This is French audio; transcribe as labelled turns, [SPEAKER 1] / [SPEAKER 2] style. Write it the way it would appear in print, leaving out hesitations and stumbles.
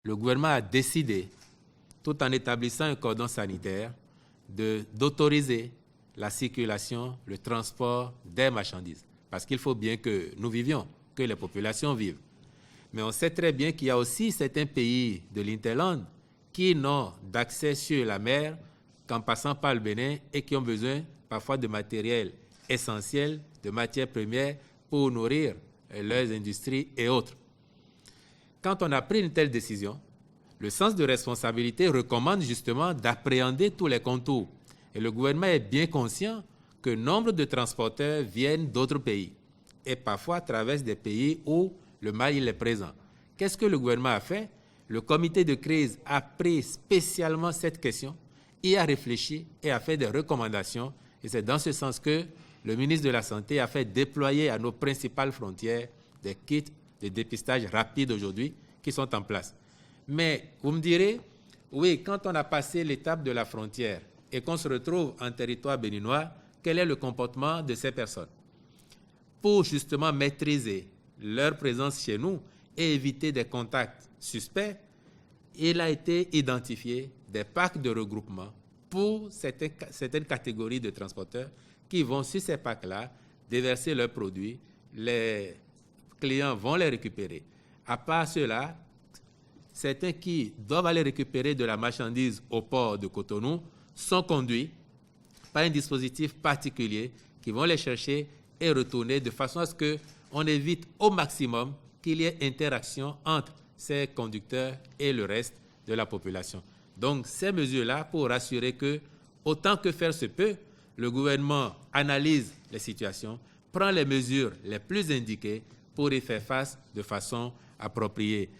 [SPEAKER 1] le gouvernement a décidé, tout en établissant un cordon sanitaire, d'autoriser la circulation, le transport des marchandises. Parce qu'il faut bien que nous vivions, que les populations vivent. Mais on sait très bien qu'il y a aussi certains pays de l'Hinterland qui n'ont d'accès sur la mer qu'en passant par le Bénin et qui ont besoin parfois de matériel essentiel, de matières premières pour nourrir leurs industries et autres. Quand on a pris une telle décision, le sens de responsabilité recommande justement d'appréhender tous les contours. Et le gouvernement est bien conscient que nombre de transporteurs viennent d'autres pays et parfois traversent des pays où le mal il est présent. Qu'est-ce que le gouvernement a fait? Le comité de crise a pris spécialement cette question, y a réfléchi et a fait des recommandations. Et c'est dans ce sens que le ministre de la Santé a fait déployer à nos principales frontières des kits de dépistage rapide aujourd'hui qui sont en place. Mais vous me direz, oui, quand on a passé l'étape de la frontière et qu'on se retrouve en territoire béninois, quel est le comportement de ces personnes? Pour justement maîtriser leur présence chez nous et éviter des contacts suspects, il a été identifié des packs de regroupement pour certaines catégories de transporteurs qui vont sur ces packs-là déverser leurs produits. Les clients vont les récupérer. À part cela, certains qui doivent aller récupérer de la marchandise au port de Cotonou sont conduits par un dispositif particulier qui vont les chercher et retourner de façon à ce qu'on évite au maximum qu'il y ait interaction entre ces conducteurs et le reste de la population. Donc, ces mesures-là pour rassurer que, autant que faire se peut, le gouvernement analyse les situations, prend les mesures les plus indiquées pour y faire face de façon appropriée.